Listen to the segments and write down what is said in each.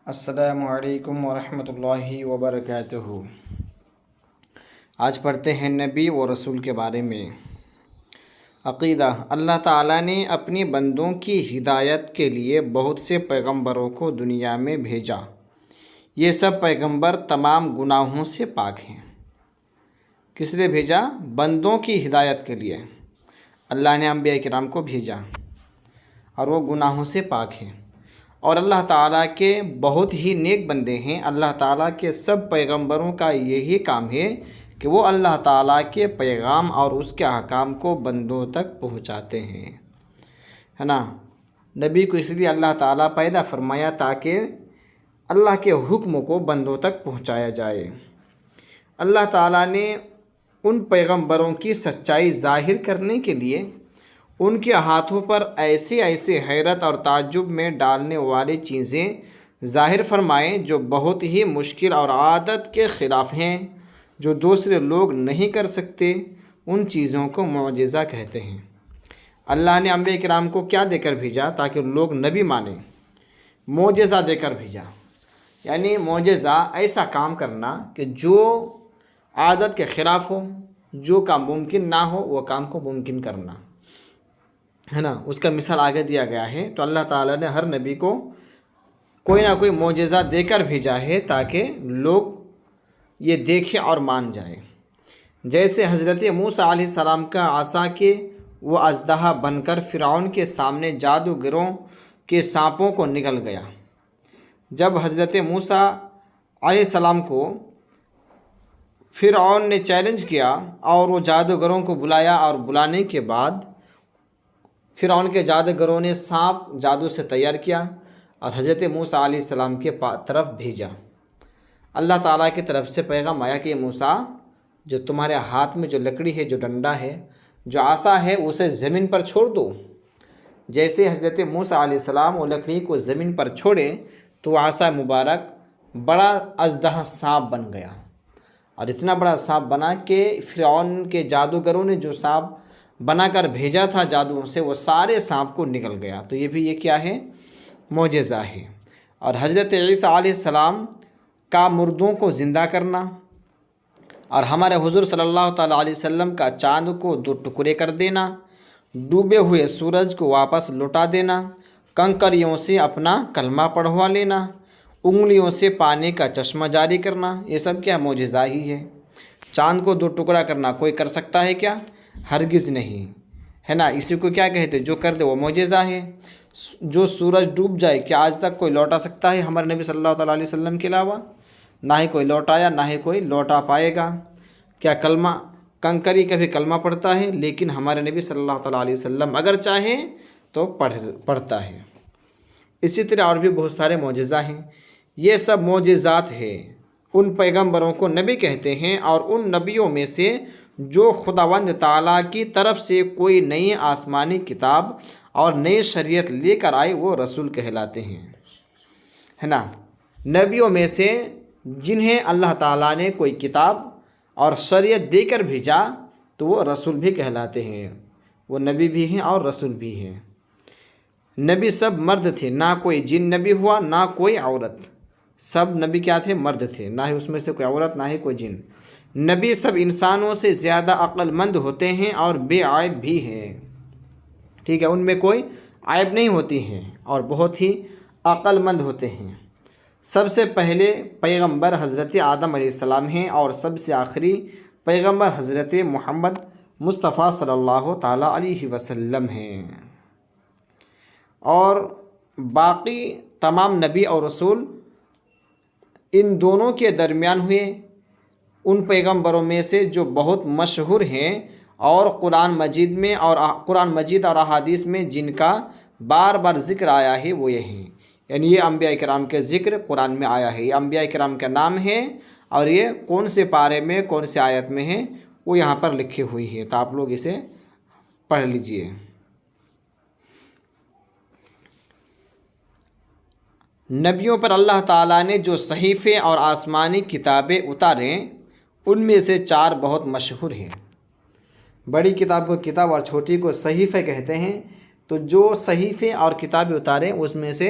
السلام علیکم ورحمۃ اللہ وبرکاتہ۔ آج پڑھتے ہیں نبی و رسول کے بارے میں۔ عقیدہ: اللہ تعالیٰ نے اپنی بندوں کی ہدایت کے لیے بہت سے پیغمبروں کو دنیا میں بھیجا۔ یہ سب پیغمبر تمام گناہوں سے پاک ہیں۔ کس لیے بھیجا؟ بندوں کی ہدایت کے لیے اللہ نے انبیاء کرام کو بھیجا، اور وہ گناہوں سے پاک ہیں۔ اور اللہ تعالیٰ کے بہت ہی نیک بندے ہیں۔ اللہ تعالیٰ کے سب پیغمبروں کا یہی کام ہے کہ وہ اللہ تعالیٰ کے پیغام اور اس کے احکام کو بندوں تک پہنچاتے ہیں، ہے نا۔ نبی کو اس لیے اللہ تعالیٰ پیدا فرمایا تاکہ اللہ کے حکم کو بندوں تک پہنچایا جائے۔ اللہ تعالیٰ نے ان پیغمبروں کی سچائی ظاہر کرنے کے لیے ان کے ہاتھوں پر ایسے حیرت اور تعجب میں ڈالنے والی چیزیں ظاہر فرمائیں جو بہت ہی مشکل اور عادت کے خلاف ہیں، جو دوسرے لوگ نہیں کر سکتے۔ ان چیزوں کو معجزہ کہتے ہیں۔ اللہ نے انبیاء کرام کو کیا دے کر بھیجا؟ تاکہ لوگ نبی مانیں۔ معجزہ دے کر بھیجا، یعنی معجزہ ایسا کام کرنا کہ جو عادت کے خلاف ہو، جو کام ممکن نہ ہو وہ کام کو ممکن کرنا، ہے نا۔ اس کا مثال آگے دیا گیا ہے۔ تو اللہ تعالیٰ نے ہر نبی کو کوئی نہ کوئی معجزہ دے کر بھیجا ہے تاکہ لوگ یہ دیکھیں اور مان جائیں۔ جیسے حضرت موسیٰ علیہ السلام کا عصا کے وہ اژدہا بن کر فرعون کے سامنے جادوگروں کے سانپوں کو نگل گیا۔ جب حضرت موسیٰ علیہ السلام کو فرعون نے چیلنج کیا اور وہ جادوگروں کو بلایا، اور بلانے کے بعد فرعون کے جادوگروں نے سانپ جادو سے تیار کیا اور حضرت موسیٰ علیہ السلام کے طرف بھیجا۔ اللہ تعالیٰ کی طرف سے پیغام آیا کہ موسیٰ، جو تمہارے ہاتھ میں جو لکڑی ہے، جو ڈنڈا ہے، جو عصا ہے، اسے زمین پر چھوڑ دو۔ جیسے حضرت موسیٰ علیہ السلام وہ لکڑی کو زمین پر چھوڑے تو وہ عصا مبارک بڑا اژدہا سانپ بن گیا، اور اتنا بڑا سانپ بنا کہ فرعون کے جادوگروں نے جو سانپ بنا کر بھیجا تھا جادو سے، وہ سارے سانپ کو نگل گیا۔ تو یہ بھی یہ کیا ہے؟ معجزہ ہے۔ اور حضرت عیسیٰ علیہ السلام کا مردوں کو زندہ کرنا، اور ہمارے حضور صلی اللہ تعالیٰ علیہ وسلم کا چاند کو 2 ٹکڑے کر دینا، ڈوبے ہوئے سورج کو واپس لوٹا دینا، کنکریوں سے اپنا کلمہ پڑھوا لینا، انگلیوں سے پانی کا چشمہ جاری کرنا، یہ سب کیا معجزہ ہی ہے۔ چاند کو 2 ٹکڑا کرنا کوئی کر سکتا ہے کیا؟ ہرگز نہیں، ہے نا۔ اسی کو کیا کہتے؟ جو کر دے وہ معجزہ ہے۔ جو سورج ڈوب جائے، کیا آج تک کوئی لوٹا سکتا ہے ہمارے نبی صلی اللہ تعالیٰ علیہ وسلم کے علاوہ؟ نہ ہی کوئی لوٹایا، نہ ہی کوئی لوٹا پائے گا۔ کیا کلمہ کنکری کبھی کلمہ پڑھتا ہے؟ لیکن ہمارے نبی صلی اللہ تعالیٰ علیہ وسلم اگر چاہے تو پڑھتا ہے۔ اسی طرح اور بھی بہت سارے معجزہ ہیں۔ یہ سب معجزات ہیں۔ ان پیغمبروں کو نبی کہتے ہیں، اور ان نبیوں میں سے جو خداوند تعالیٰ کی طرف سے کوئی نئی آسمانی کتاب اور نئی شریعت لے کر آئے وہ رسول کہلاتے ہیں، ہے نا۔ نبیوں میں سے جنہیں اللہ تعالیٰ نے کوئی کتاب اور شریعت دے کر بھیجا تو وہ رسول بھی کہلاتے ہیں۔ وہ نبی بھی ہیں اور رسول بھی ہیں۔ نبی سب مرد تھے، نہ کوئی جن نبی ہوا، نہ کوئی عورت۔ سب نبی کیا تھے؟ مرد تھے، نہ ہی اس میں سے کوئی عورت، نہ ہی کوئی جن۔ نبی سب انسانوں سے زیادہ عقل مند ہوتے ہیں اور بے عیب بھی ہیں، ٹھیک ہے۔ ان میں کوئی عیب نہیں ہوتی ہیں اور بہت ہی عقل مند ہوتے ہیں۔ سب سے پہلے پیغمبر حضرت آدم علیہ السلام ہیں، اور سب سے آخری پیغمبر حضرت محمد مصطفیٰ صلی اللہ تعالیٰ علیہ وسلم ہیں۔ اور باقی تمام نبی اور رسول ان دونوں کے درمیان ہوئے۔ ان پیغمبروں میں سے جو بہت مشہور ہیں اور قرآن مجید اور احادیث میں جن کا بار بار ذکر آیا ہے وہ یہ ہیں، یعنی یہ انبیاء کرام کے ذکر قرآن میں آیا ہے۔ یہ انبیاء کرام کا نام ہے، اور یہ کون سے پارے میں کون سے آیت میں ہے وہ یہاں پر لکھی ہوئی ہے، تو آپ لوگ اسے پڑھ لیجئے۔ نبیوں پر اللہ تعالیٰ نے جو صحیفے اور آسمانی کتابیں اتاریں ان میں سے 4 بہت مشہور ہیں۔ بڑی کتاب کو کتاب اور چھوٹی کو صحیفے کہتے ہیں۔ تو جو صحیفے اور کتابیں اتارے اس میں سے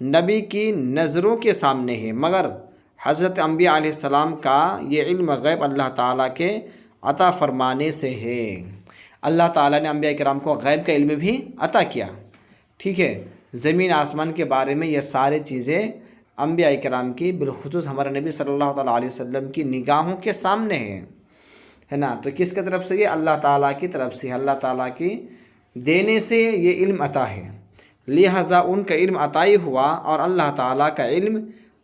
نبی کی نظروں کے سامنے ہے، مگر حضرت انبیاء علیہ السلام کا یہ علم غیب اللہ تعالیٰ کے عطا فرمانے سے ہے۔ اللہ تعالیٰ نے انبیاء کرام کو غیب کا علم بھی عطا کیا، ٹھیک ہے۔ زمین آسمان کے بارے میں یہ ساری چیزیں انبیاء کرام کی، بالخصوص ہمارے نبی صلی اللہ تعالیٰ علیہ وسلم کی نگاہوں کے سامنے ہے نا۔ تو کس کی طرف سے؟ یہ اللہ تعالیٰ کی طرف سے، اللہ تعالیٰ کی دینے سے یہ علم عطا ہے، لہٰذا ان کا علم عطائی ہوا، اور اللہ تعالیٰ کا علم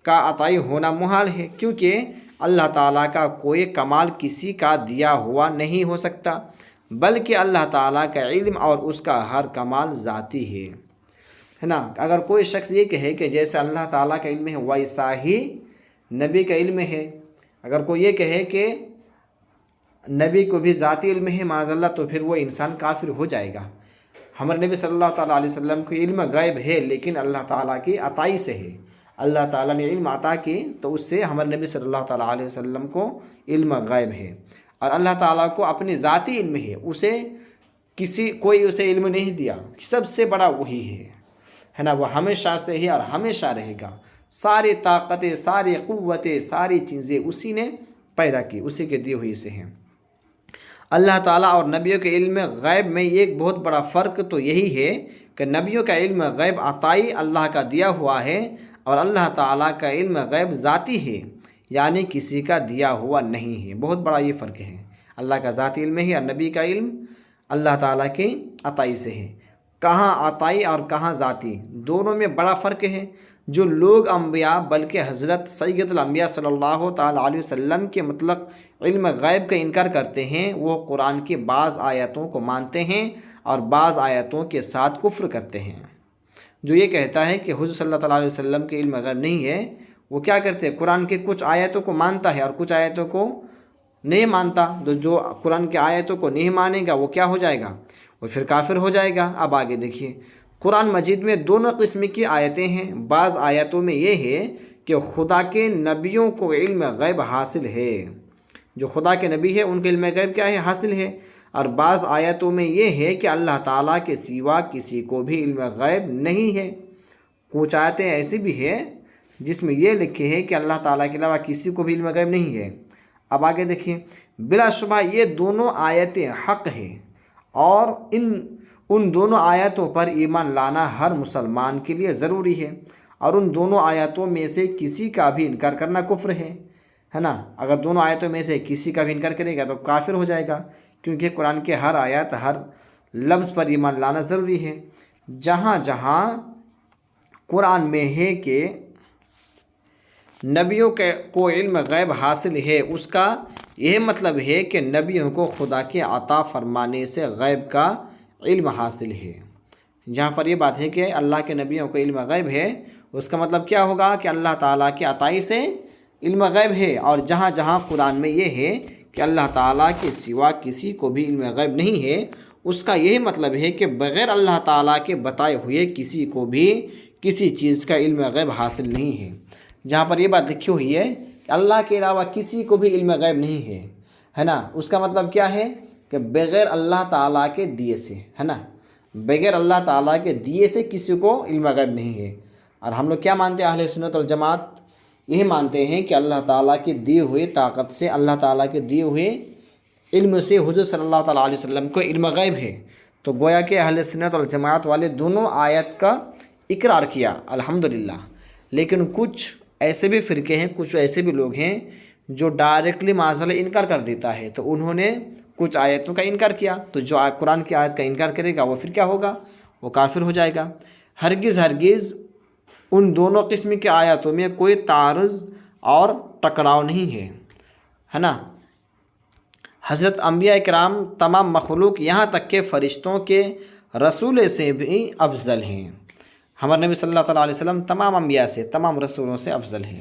کا عطائی ہونا محال ہے، کیونکہ اللہ تعالیٰ کا کوئی کمال کسی کا دیا ہوا نہیں ہو سکتا، بلکہ اللہ تعالیٰ کا علم اور اس کا ہر کمال ذاتی ہے نا۔ اگر کوئی شخص یہ کہے کہ جیسے اللہ تعالیٰ کا علم ہے ویسا ہی نبی کا علم ہے، اگر کوئی یہ کہے کہ نبی کو بھی ذاتی علم ہے معاذ اللہ، تو پھر وہ انسان کافر ہو جائے گا۔ ہمارے نبی صلی اللہ تعالیٰ علیہ وسلم کو علم غیب ہے، لیکن اللہ تعالیٰ کی عطائی سے ہے۔ اللہ تعالیٰ نے علم عطا کی تو اس سے ہمارے نبی صلی اللہ تعالیٰ علیہ وسلم کو علم غیب ہے، اور اللہ تعالیٰ کو اپنی ذاتی علم ہے، اسے کوئی اسے علم نہیں دیا، سب سے بڑا وہی ہے نا۔ وہ ہمیشہ سے ہی اور ہمیشہ رہے گا، ساری طاقتیں، ساری قوتیں، ساری چیزیں اسی نے پیدا کی، اسی کے دی ہوئی سے ہیں۔ اللہ تعالیٰ اور نبیوں کے علم غیب میں ایک بہت بڑا فرق تو یہی ہے کہ نبیوں کا علم غیب عطائی اللہ کا دیا ہوا ہے، اور اللہ تعالیٰ کا علم غیب ذاتی ہے، یعنی کسی کا دیا ہوا نہیں ہے۔ بہت بڑا یہ فرق ہے، اللہ کا ذاتی علم ہے، اور نبی کا علم اللہ تعالیٰ کی عطائی سے ہے۔ کہاں عطائی اور کہاں ذاتی، دونوں میں بڑا فرق ہے۔ جو لوگ انبیاء بلکہ حضرت سید الانبیاء صلی اللہ تعالیٰ علیہ وسلم کے مطلق علم غیب کا انکار کرتے ہیں، وہ قرآن کی بعض آیتوں کو مانتے ہیں اور بعض آیتوں کے ساتھ کفر کرتے ہیں۔ جو یہ کہتا ہے کہ حضور صلی اللہ تعالیٰ علیہ وسلم کے علم غیب نہیں ہے، وہ کیا کرتے ہیں؟ قرآن کے کچھ آیتوں کو مانتا ہے اور کچھ آیتوں کو نہیں مانتا۔ جو قرآن کے آیتوں کو نہیں مانے گا وہ کیا ہو جائے گا؟ وہ پھر کافر ہو جائے گا۔ اب آگے دیکھیے، قرآن مجید میں دونوں قسم کی آیتیں ہیں۔ بعض آیتوں میں یہ ہے کہ خدا کے نبیوں کو علم غیب حاصل ہے، جو خدا کے نبی ہے ان کے علم غیب کیا ہے؟ حاصل ہے۔ اور بعض آیتوں میں یہ ہے کہ اللہ تعالیٰ کے سوا کسی کو بھی علم غیب نہیں ہے۔ کچھ آیتیں ایسی بھی ہے جس میں یہ لکھے ہے کہ اللہ تعالیٰ کے علاوہ کسی کو بھی علم غیب نہیں ہے۔ اب آگے دیکھیں، بلا شبہ یہ دونوں آیتیں حق ہیں، اور ان دونوں آیتوں پر ایمان لانا ہر مسلمان کے لیے ضروری ہے، اور ان دونوں آیتوں میں سے کسی کا بھی انکار کرنا کفر ہے نا۔ اگر دونوں آیتوں میں سے کسی کا بھی انکار کرے گا تو کافر ہو جائے گا، کیونکہ قرآن کے ہر آیت، ہر لفظ پر ایمان لانا ضروری ہے۔ جہاں جہاں قرآن میں ہے کہ نبیوں کو علم غیب حاصل ہے، اس کا یہ مطلب ہے کہ نبیوں کو خدا کے عطا فرمانے سے غیب کا علم حاصل ہے۔ جہاں پر یہ بات ہے کہ اللہ کے نبیوں کو علم غیب ہے، اس کا مطلب کیا ہوگا؟ کہ اللہ تعالیٰ کی عطائی سے علم غیب ہے۔ اور جہاں جہاں قرآن میں یہ ہے کہ اللہ تعالیٰ کے سوا کسی کو بھی علم غیب نہیں ہے، اس کا یہی مطلب ہے کہ بغیر اللہ تعالیٰ کے بتائے ہوئے کسی کو بھی کسی چیز کا علم غیب حاصل نہیں ہے۔ جہاں پر یہ بات لکھی ہوئی ہے کہ اللہ کے علاوہ کسی کو بھی علم غیب نہیں ہے نا، اس کا مطلب کیا ہے؟ کہ بغیر اللہ تعالیٰ کے دیے سے، ہے نا، بغیر اللہ تعالیٰ کے دیے سے کسی کو علم غیب نہیں ہے۔ اور ہم لوگ کیا مانتے ہیں؟ اہل سنت والجماعت یہی مانتے ہیں کہ اللہ تعالیٰ کی دی ہوئی طاقت سے، اللہ تعالیٰ کے دیے ہوئے علم سے حضور صلی اللہ تعالیٰ علیہ وسلم کو علم غیب ہے۔ تو گویا کہ اہل سنت والجماعت والے دونوں آیت کا اقرار کیا، الحمدللہ۔ لیکن کچھ ایسے بھی فرقے ہیں، کچھ ایسے بھی لوگ ہیں جو ڈائریکٹلی معاذ انکار کر دیتا ہے، تو انہوں نے کچھ آیتوں کا انکار کیا، تو جو قرآن کی آیت کا انکار کرے گا وہ پھر کیا ہوگا؟ وہ کافر ہو جائے گا۔ ہرگز ہرگز ان دونوں قسم کے آیاتوں میں کوئی تعارض اور ٹکراؤ نہیں ہے نا۔ حضرت انبیاء کرام تمام مخلوق، یہاں تک کہ فرشتوں کے رسول سے بھی افضل ہیں۔ ہمارے نبی صلی اللہ تعالیٰ علیہ وسلم تمام انبیاء سے، تمام رسولوں سے افضل ہے۔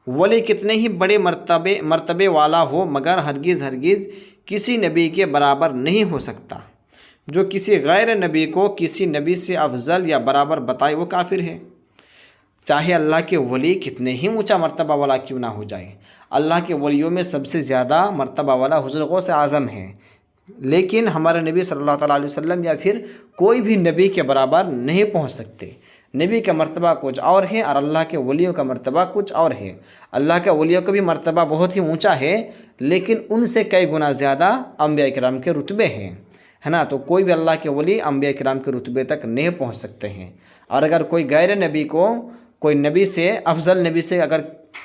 ولی کتنے ہی بڑے مرتبے والا ہو، مگر ہرگز ہرگز کسی نبی کے برابر نہیں ہو سکتا۔ جو کسی غیر نبی کو کسی نبی سے افضل یا برابر بتائے وہ کافر ہے، چاہے اللہ کے ولی کتنے ہی اونچا مرتبہ والا کیوں نہ ہو جائے۔ اللہ کے ولیوں میں سب سے زیادہ مرتبہ والا حضور غوث اعظم ہے، لیکن ہمارے نبی صلی اللہ تعالیٰ علیہ وسلم یا پھر کوئی بھی نبی کے برابر نہیں پہنچ سکتے۔ نبی کا مرتبہ کچھ اور ہے اور اللہ کے ولیوں کا مرتبہ کچھ اور ہے۔ اللہ کے ولیوں کا بھی مرتبہ بہت ہی اونچا ہے، لیکن ان سے کئی گنا زیادہ انبیاء کرام کے رتبے ہیں، ہے نا؟ تو کوئی بھی اللہ کے ولی انبیاء کرام کے رتبے تک نہیں پہنچ سکتے ہیں۔ اور اگر کوئی غیر نبی کو کوئی نبی سے اگر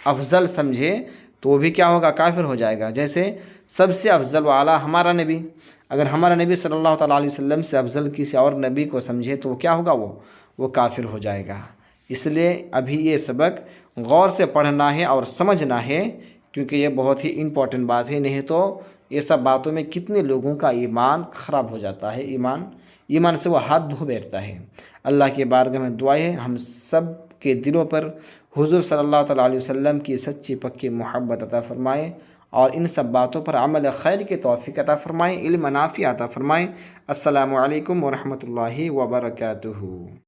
افضل سمجھے تو وہ بھی کیا ہوگا؟ کافر ہو جائے گا۔ جیسے سب سے افضل و اعلیٰ ہمارا نبی، اگر ہمارا نبی صلی اللہ تعالیٰ علیہ وسلم سے افضل کسی اور نبی کو سمجھے تو وہ کیا ہوگا؟ وہ کافر ہو جائے گا۔ اس لیے ابھی یہ سبق غور سے پڑھنا ہے اور سمجھنا ہے، کیونکہ یہ بہت ہی امپورٹنٹ بات ہے، نہیں تو یہ سب باتوں میں کتنے لوگوں کا ایمان خراب ہو جاتا ہے، ایمان سے وہ ہاتھ دھو بیٹھتا ہے۔ اللہ کی بارگاہ میں دعا ہے ہم سب کے دلوں پر حضور صلی اللہ تعالیٰ علیہ وسلم کی سچی پکی محبت عطا فرمائے، اور ان سب باتوں پر عمل خیر کی توفیق عطا فرمائے، علم نافع عطا فرمائے۔ السلام علیکم ورحمۃ اللہ وبرکاتہ۔